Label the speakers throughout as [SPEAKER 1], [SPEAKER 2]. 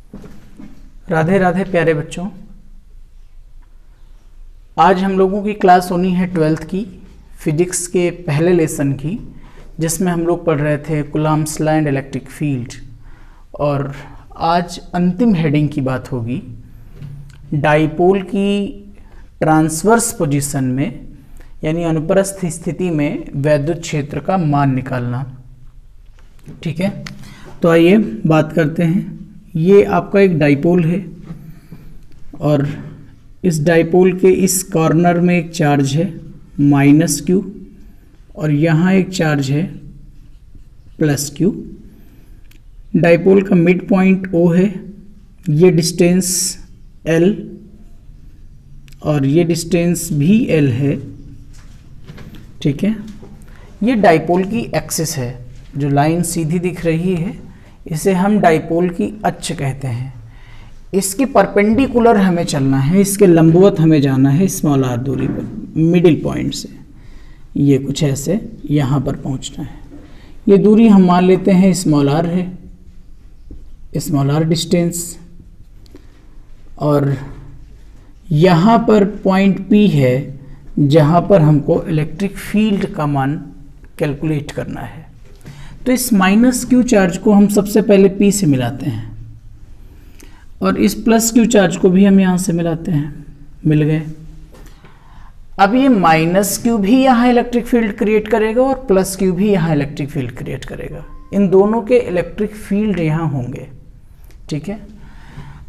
[SPEAKER 1] राधे राधे प्यारे बच्चों, आज हम लोगों की क्लास होनी है 12th की फिजिक्स के पहले लेसन की, जिसमें हम लोग पढ़ रहे थे Coulomb's law and electric field. और आज अंतिम हेडिंग की बात होगी डाइपोल की ट्रांसवर्स पोजीशन में, यानी अनुप्रस्थ स्थिति में वैद्युत क्षेत्र का मान निकालना। ठीक है, तो आइए बात करते हैं। ये आपका एक डाइपोल है और इस डाइपोल के इस कॉर्नर में एक चार्ज है -q और यहाँ एक चार्ज है +q। डाइपोल का मिड पॉइंट O है, ये डिस्टेंस L और ये डिस्टेंस भी L है। ठीक है, ये डाइपोल की एक्सिस है, जो लाइन सीधी दिख रही है इसे हम डाइपोल की अक्ष कहते हैं। इसके परपेंडिकुलर हमें चलना है, इसके लंबवत हमें जाना है स्मॉल r दूरी पर, मिडिल पॉइंट से ये कुछ ऐसे यहाँ पर पहुँचना है। ये दूरी हम मान लेते हैं स्मॉल r है, स्मॉल r डिस्टेंस, और यहाँ पर पॉइंट P है जहाँ पर हमको इलेक्ट्रिक फील्ड का मान कैलकुलेट करना है। तो इस -q चार्ज को हम सबसे पहले P से मिलाते हैं और इस +q चार्ज को भी हम यहाँ से मिलाते हैं, मिल गए। अब ये -q भी यहाँ इलेक्ट्रिक फील्ड क्रिएट करेगा और +q भी यहाँ इलेक्ट्रिक फील्ड क्रिएट करेगा। इन दोनों के इलेक्ट्रिक फील्ड यहाँ होंगे। ठीक है,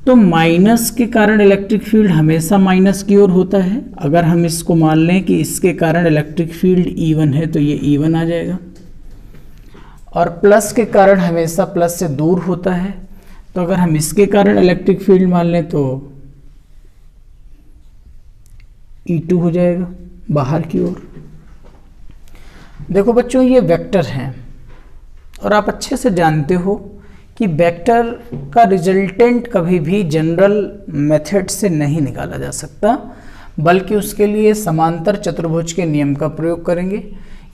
[SPEAKER 1] तो माइनस के कारण इलेक्ट्रिक फील्ड हमेशा माइनस की ओर होता है। अगर हम इसको मान लें कि इसके कारण इलेक्ट्रिक फील्ड E1 है तो ये E1 आ जाएगा, और प्लस के कारण हमेशा प्लस से दूर होता है, तो अगर हम इसके कारण इलेक्ट्रिक फील्ड मान लें तो E2 हो जाएगा बाहर की ओर। देखो बच्चों, ये वेक्टर हैं और आप अच्छे से जानते हो कि वेक्टर का रिजल्टेंट कभी भी जनरल मेथड से नहीं निकाला जा सकता, बल्कि उसके लिए समांतर चतुर्भुज के नियम का प्रयोग करेंगे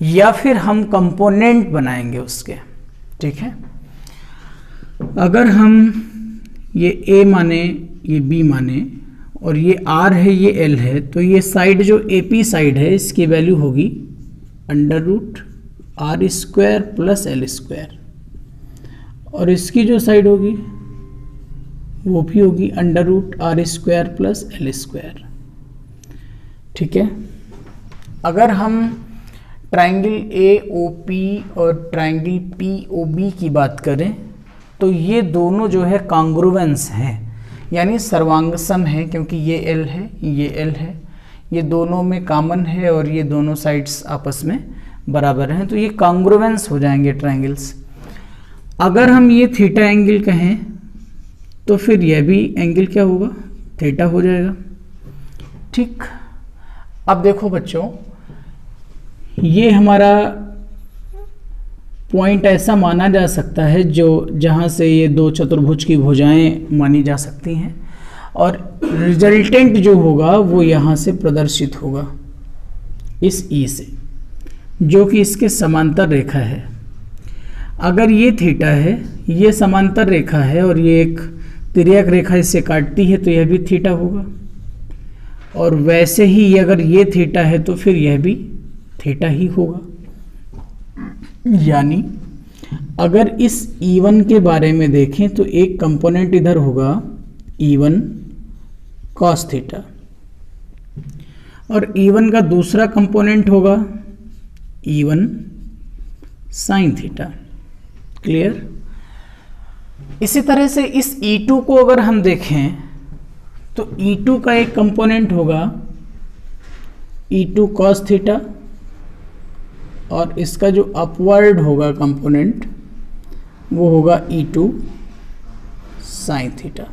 [SPEAKER 1] या फिर हम कंपोनेंट बनाएंगे उसके। ठीक है, अगर हम ये A माने, ये B माने और ये R है, ये L है, तो ये साइड जो AP साइड है इसकी वैल्यू होगी √r² + L², और इसकी जो साइड होगी वो भी होगी √r² + L²। ठीक है, अगर हम ट्रायंगल AOP और ट्रायंगल POB की बात करें तो ये दोनों जो है कॉन्ग्रुएंस हैं, यानी सर्वांगसम है, क्योंकि ये L है, ये L है, ये दोनों में कॉमन है और ये दोनों साइड्स आपस में बराबर हैं, तो ये कॉन्ग्रुएंस हो जाएंगे ट्रायंगल्स। अगर हम ये थीटा एंगल कहें तो फिर यह भी एंगल क्या होगा, थीटा हो जाएगा। ठीक, अब देखो बच्चों, ये हमारा पॉइंट ऐसा माना जा सकता है जो जहाँ से ये दो चतुर्भुज की भुजाएं मानी जा सकती हैं, और रिजल्टेंट जो होगा वो यहाँ से प्रदर्शित होगा इस E से, जो कि इसके समांतर रेखा है। अगर ये थीटा है, ये समांतर रेखा है और ये एक तिर्यक रेखा इससे काटती है, तो यह भी थीटा होगा, और वैसे ही अगर ये थीटा है तो फिर यह भी थीटा ही होगा। यानी अगर इस E1 के बारे में देखें तो एक कंपोनेंट इधर होगा E1 cos थीटा, और E1 का दूसरा कंपोनेंट होगा E1 sin थीटा। क्लियर? इसी तरह से इस E2 को अगर हम देखें तो E2 का एक कंपोनेंट होगा E2 cos थीटा, और इसका जो अपवर्ड होगा कंपोनेंट वो होगा E2 sin थीटा।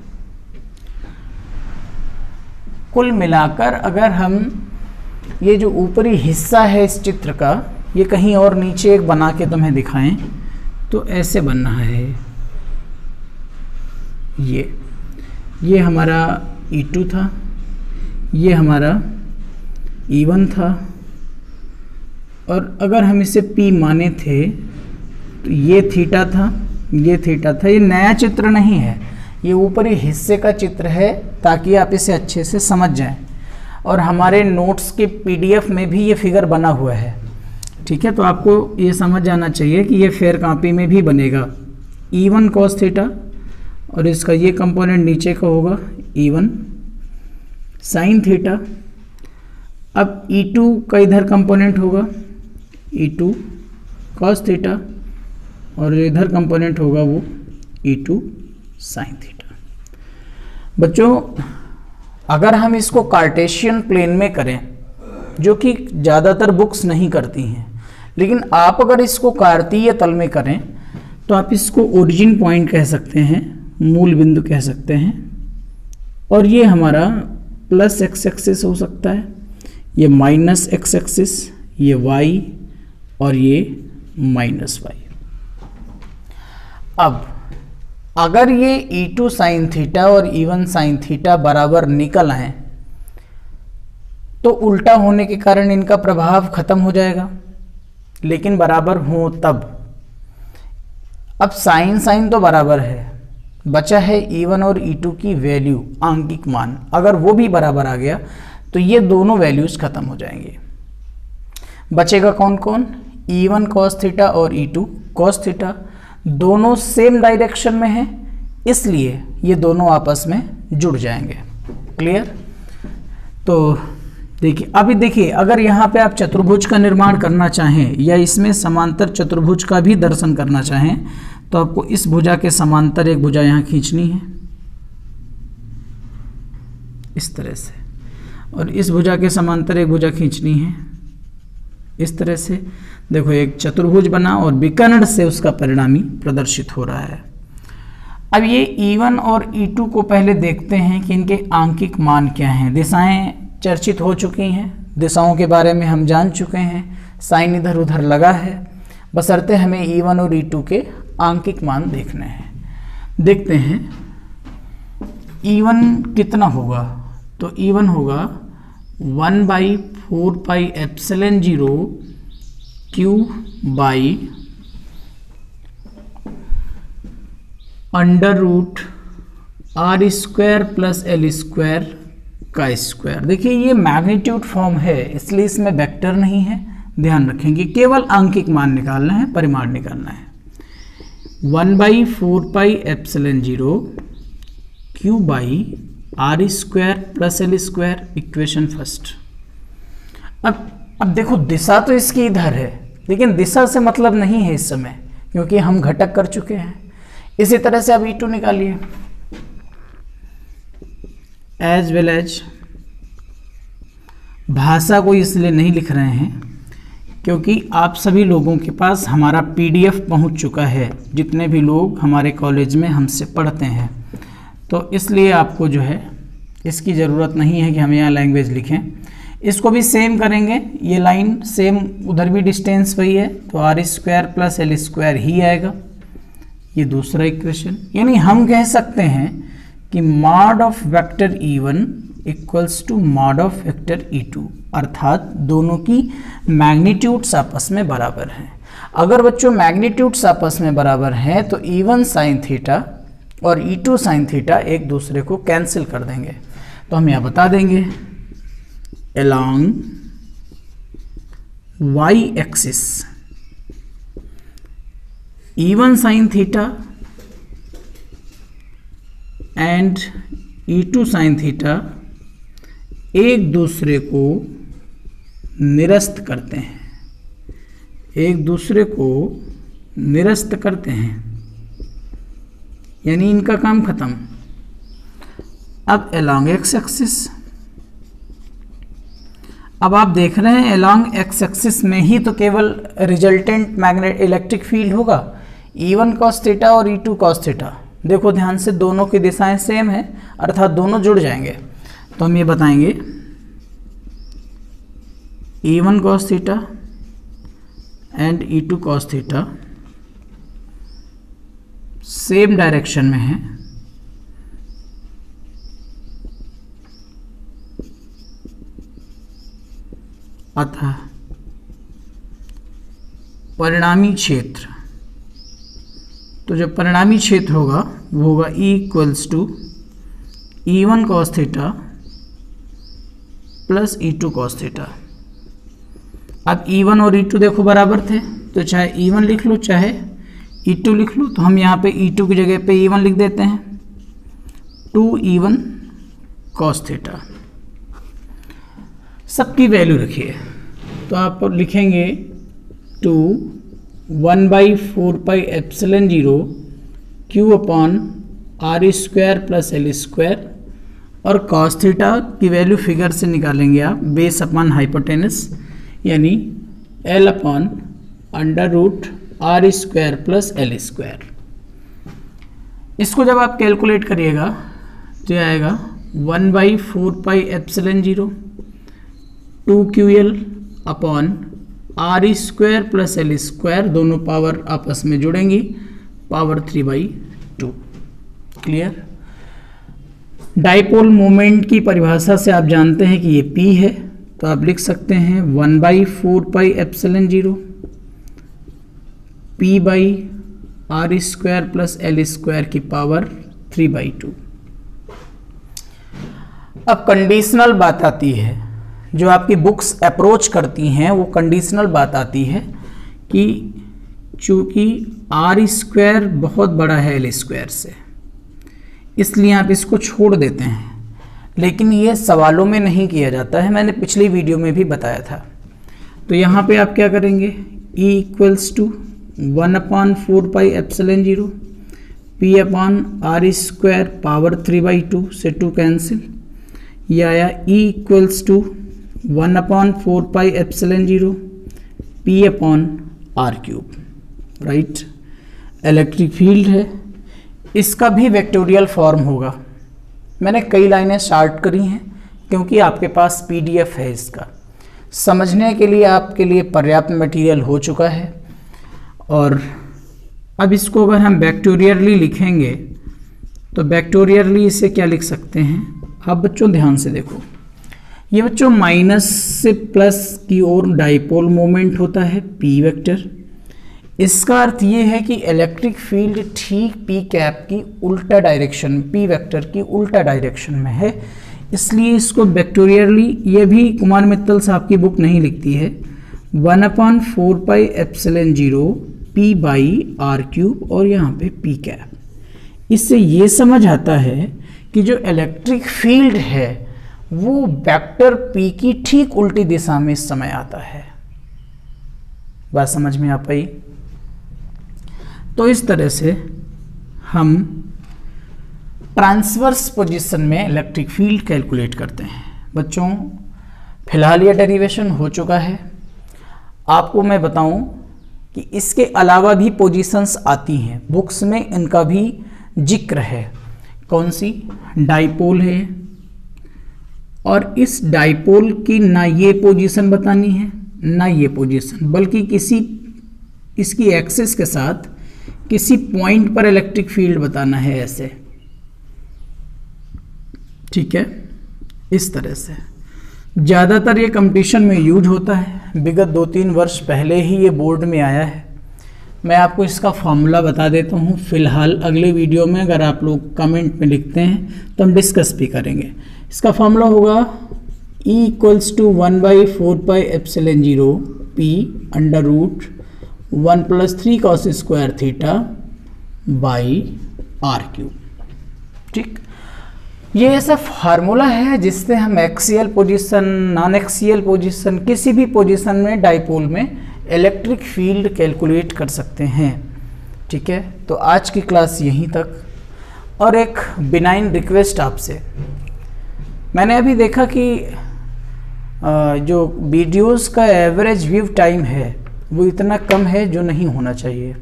[SPEAKER 1] कुल मिलाकर अगर हम ये जो ऊपरी हिस्सा है इस चित्र का, ये कहीं और नीचे एक बना के तुम्हें दिखाएं तो ऐसे बन रहा है। ये हमारा E2 था, ये हमारा E1 था, और अगर हम इसे P माने थे तो ये थीटा था, ये थीटा था। ये नया चित्र नहीं है, ये ऊपरी हिस्से का चित्र है ताकि आप इसे अच्छे से समझ जाएं। और हमारे नोट्स के PDF में भी ये फिगर बना हुआ है, ठीक है। तो आपको ये समझ जाना चाहिए कि ये फेयर कॉपी में भी बनेगा। E1 cos थीटा और इसका ये कंपोनेंट नीचे का होगा E1 साइन थीटा। अब E2 का इधर कंपोनेंट होगा E2 cos थीटा और इधर कंपोनेंट होगा वो E2 साइन थीटा। बच्चों अगर हम इसको कार्टेशियन प्लेन में करें, जो कि ज़्यादातर बुक्स नहीं करती हैं, लेकिन आप अगर इसको कार्तीय तल में करें तो आप इसको ओरिजिन पॉइंट कह सकते हैं, मूल बिंदु कह सकते हैं। और ये हमारा प्लस एक्स एक्सिस हो सकता है, ये माइनस एक्स एक्सिस, ये वाई और ये माइनस वाई। अब अगर ये E2 साइन थीटा और E1 साइन थीटा बराबर निकल आए तो उल्टा होने के कारण इनका प्रभाव खत्म हो जाएगा, लेकिन बराबर हो तब। अब साइन साइन तो बराबर है, बचा है E1 और E2 की वैल्यू, आंकिक मान। अगर वो भी बराबर आ गया तो ये दोनों वैल्यूज खत्म हो जाएंगे। बचेगा कौन कौन? E1 cos थीटा और E2 cos थीटा। दोनों सेम डायरेक्शन में हैं, इसलिए ये दोनों आपस में जुड़ जाएंगे। क्लियर? तो देखिए, अभी देखिए, अगर यहाँ पे आप चतुर्भुज का निर्माण करना चाहें या इसमें समांतर चतुर्भुज का भी दर्शन करना चाहें तो आपको इस भुजा के समांतर एक भुजा यहाँ खींचनी है इस तरह से, और इस भुजा के समांतर एक भुजा खींचनी है इस तरह से। देखो एक चतुर्भुज बना और विकर्ण से उसका परिणामी प्रदर्शित हो रहा है। अब ये E1 और E2 को पहले देखते हैं कि इनके आंकिक मान क्या हैं। दिशाएं चर्चित हो चुकी हैं, दिशाओं के बारे में हम जान चुके हैं, साइन इधर उधर लगा है, बशर्ते हमें E1 और E2 के आंकिक मान देखने हैं। देखते हैं E1 कितना होगा, तो E1 होगा 1/4 pi epsilon 0 Q by under root R square plus L square का स्क्वायर। देखिए ये मैग्नीट्यूड फॉर्म है, इसलिए इसमें वेक्टर नहीं है, ध्यान रखेंगे, केवल आंकिक मान निकालना है, परिमाण निकालना है। 1/4 pi epsilon 0 Q by R square plus L square, equation first. अब देखो दिशा तो इसकी इधर है, लेकिन दिशा से मतलब नहीं है इस समय, क्योंकि हम घटक कर चुके हैं। इसी तरह से अब E2 निकालिए, एज वेल एज। भाषा को इसलिए नहीं लिख रहे हैं क्योंकि आप सभी लोगों के पास हमारा PDF पहुंच चुका है, जितने भी लोग हमारे कॉलेज में हमसे पढ़ते हैं, तो इसलिए आपको जो है इसकी ज़रूरत नहीं है कि हम यहाँ लैंग्वेज लिखें। इसको भी सेम करेंगे, ये लाइन सेम, उधर भी डिस्टेंस वही है, तो R square plus L square ही आएगा। ये दूसरा इक्वेशन, यानी हम कह सकते हैं कि mod of vector E1 equals to mod of vector E2, अर्थात दोनों की मैग्नीट्यूड्स आपस में बराबर हैं। अगर बच्चों मैग्नीट्यूड्स आपस में बराबर हैं तो E1 साइन थीटा और E2 साइन थीटा एक दूसरे को कैंसिल कर देंगे। तो हम यहाँ बता देंगे along y axis E1 sin theta and E2 sin theta एक दूसरे को निरस्त करते हैं, एक दूसरे को निरस्त करते हैं, यानी इनका काम खत्म। अब along x axis, अब आप देख रहे हैं along x axis में ही तो केवल रिजल्टेंट मैग्नेट इलेक्ट्रिक फील्ड होगा, E1 cos थीटा और E2 cos थीटा। देखो ध्यान से, दोनों की दिशाएं सेम है, अर्थात दोनों जुड़ जाएंगे। तो हम ये बताएंगे E1 cos theta and E2 cos theta same direction में है, अतः परिणामी क्षेत्र तो जो परिणामी क्षेत्र होगा वो होगा E equals to E1 cos theta plus E2 cos theta. अब E1 और E2 देखो बराबर थे, तो चाहे E1 लिख लो चाहे E2 लिख लो, तो हम यहाँ पे E2 की जगह पे E1 लिख देते हैं, 2E1 cos थीटा। सबकी वैल्यू रखिए, तो आप लिखेंगे 2 1/4πε0 Q upon are square plus L square, और cos थीटा की वैल्यू फिगर से निकालेंगे आप, बेस अपॉन हाइपोटेनस यानी L upon under root R square plus L square. इसको जब आप कैलकुलेट करिएगा तो आएगा 1/4πε0 2QL upon are square plus L square, दोनों पावर आपस में जुड़ेंगी, पावर 3/2। क्लियर। डाइपोल मोमेंट की परिभाषा से आप जानते हैं कि ये P है, तो आप लिख सकते हैं 1/4πε0 P by R square plus L square की पावर 3/2। अब कंडीशनल बात आती है, जो आपकी बुक्स अप्रोच करती हैं वो कंडीशनल बात आती है कि चूंकि आर स्क्वायर बहुत बड़ा है एल स्क्वायर से, इसलिए आप इसको छोड़ देते हैं, लेकिन ये सवालों में नहीं किया जाता है, मैंने पिछली वीडियो में भी बताया था। तो यहाँ पे आप क्या करेंगे, E equals to 1/4πε0 P upon are square power 3/2 से 2 कैंसिल, यह आया E equals to 1/4πε0 P upon r cube. Right, electric field है, इसका भी वेक्टोरियल फॉर्म होगा। मैंने कई लाइनें स्टार्ट करी हैं क्योंकि आपके पास PDF है, इसका समझने के लिए आपके लिए पर्याप्त मटेरियल हो चुका है। और अब इसको अगर हम वेक्टोरियली लिखेंगे तो वेक्टोरियली इसे क्या लिख सकते हैं। अब बच्चों ध्यान से देखो, ये बच्चों माइनस से प्लस की ओर डाइपोल मोमेंट होता है P वेक्टर। इसका अर्थ ये है कि इलेक्ट्रिक फील्ड ठीक P कैप की उल्टा डायरेक्शन, P वेक्टर की उल्टा डायरेक्शन में है, इसलिए इसको वेक्टोरियली, ये भी कुमार मित्तल साहब की बुक नहीं लिखती है, 1/4πε0 P बाई आर क्यूब और यहाँ पे P कैप। इससे ये समझ आता है कि जो इलेक्ट्रिक फील्ड है वो वेक्टर P की ठीक उल्टी दिशा में इस समय आता है। बात समझ में आ पाई। तो इस तरह से हम ट्रांसवर्स पोजीशन में इलेक्ट्रिक फील्ड कैलकुलेट करते हैं। बच्चों फिलहाल ये डेरिवेशन हो चुका है। आपको मैं बताऊं कि इसके अलावा भी पोजीशंस आती हैं, बुक्स में इनका भी जिक्र है। कौन सी? डाइपोल है, और इस डाइपोल की ना ये पोजीशन बतानी है ना ये पोजीशन, बल्कि किसी इसकी एक्सिस के साथ किसी पॉइंट पर इलेक्ट्रिक फील्ड बताना है, ऐसे। ठीक है, इस तरह से ज़्यादातर ये कंपटीशन में यूज होता है। विगत 2-3 वर्ष पहले ही ये बोर्ड में आया है। मैं आपको इसका फॉर्मूला बता देता हूँ फिलहाल, अगले वीडियो में अगर आप लोग कमेंट में लिखते हैं तो हम डिस्कस भी करेंगे। इसका फॉर्मूला होगा E equals to 1/4πε0 P under root 1 + 3 cos square theta by r cube. ठीक, ये ऐसा फार्मूला है जिससे हम axial position, non axial position, किसी भी पोजीशन में डाइपोल में इलेक्ट्रिक फील्ड कैलकुलेट कर सकते हैं। ठीक है, तो आज की क्लास यहीं तक। और एक बिनाइन रिक्वेस्ट आपसे, मैंने अभी देखा कि जो वीडियोस का एवरेज व्यू टाइम है वो इतना कम है जो नहीं होना चाहिए।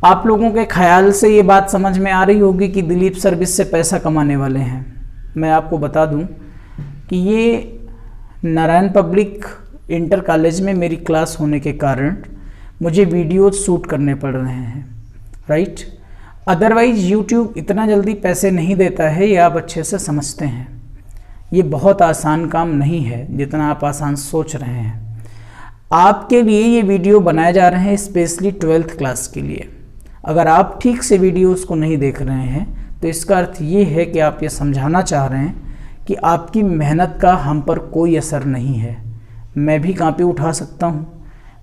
[SPEAKER 1] आप लोगों के ख्याल से ये बात समझ में आ रही होगी कि दिलीप सर्विस से पैसा कमाने वाले हैं। मैं आपको बता दूं कि ये नारायण पब्लिक इंटर कॉलेज में मेरी क्लास होने के कारण मुझे वीडियो शूट करने पड़ रहे हैं। राइट, अदरवाइज यूट्यूब इतना जल्दी पैसे नहीं देता है, ये आप अच्छे से समझते हैं। ये बहुत आसान काम नहीं है जितना आप आसान सोच रहे हैं। आपके लिए ये वीडियो बनाए जा रहे हैं स्पेशली 12th क्लास के लिए। अगर आप ठीक से वीडियोस को नहीं देख रहे हैं तो इसका अर्थ ये है कि आप ये समझाना चाह रहे हैं कि आपकी मेहनत का हम पर कोई असर नहीं है। मैं भी कॉपी उठा सकता हूँ,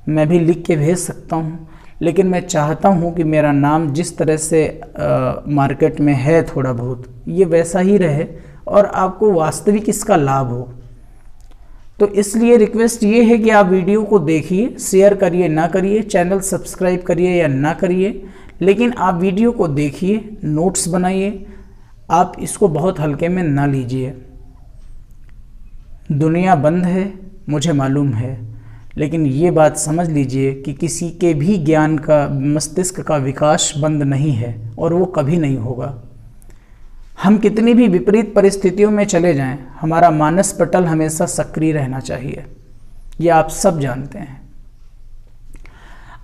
[SPEAKER 1] मैं भी लिख के भेज सकता हूँ, लेकिन मैं चाहता हूँ कि मेरा नाम जिस तरह से मार्केट में है थोड़ा बहुत, ये वैसा ही रहे और आपको वास्तविक इसका लाभ हो। तो इसलिए रिक्वेस्ट ये है कि आप वीडियो को देखिए, शेयर करिए ना करिए, चैनल सब्सक्राइब करिए या ना करिए, लेकिन आप वीडियो को देखिए, नोट्स बनाइए, आप इसको बहुत हल्के में ना लीजिए। दुनिया बंद है मुझे मालूम है, लेकिन ये बात समझ लीजिए कि किसी के भी ज्ञान का, मस्तिष्क का विकास बंद नहीं है और वो कभी नहीं होगा। हम कितनी भी विपरीत परिस्थितियों में चले जाएं, हमारा मानस पटल हमेशा सक्रिय रहना चाहिए। ये आप सब जानते हैं।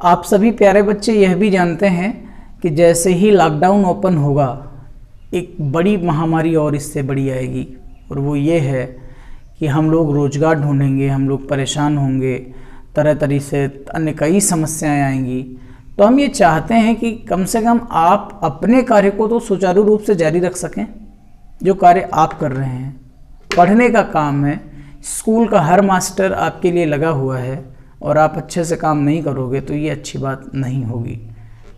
[SPEAKER 1] आप सभी प्यारे बच्चे यह भी जानते हैं कि जैसे ही लॉकडाउन ओपन होगा, एक बड़ी महामारी और इससे बड़ी आएगी, और वो ये है कि हम लोग रोजगार ढूंढेंगे, हम लोग परेशान होंगे, तरह तरह से अन्य कई समस्याएं आएंगी। तो हम ये चाहते हैं कि कम से कम आप अपने कार्य को तो सुचारू रूप से जारी रख सकें, जो कार्य आप कर रहे हैं। पढ़ने का काम है, स्कूल का हर मास्टर आपके लिए लगा हुआ है, और आप अच्छे से काम नहीं करोगे तो ये अच्छी बात नहीं होगी।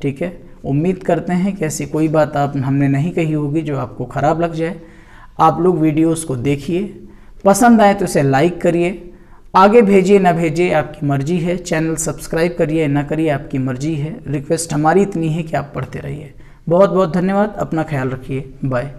[SPEAKER 1] ठीक है, उम्मीद करते हैं कि ऐसी कोई बात हमने नहीं कही होगी जो आपको ख़राब लग जाए। आप लोग वीडियोस को देखिए, पसंद आए तो इसे लाइक करिए, आगे भेजिए ना भेजिए आपकी मर्जी है, चैनल सब्सक्राइब करिए ना करिए आपकी मर्जी है। रिक्वेस्ट हमारी इतनी है कि आप पढ़ते रहिए। बहुत बहुत धन्यवाद, अपना ख्याल रखिए, बाय।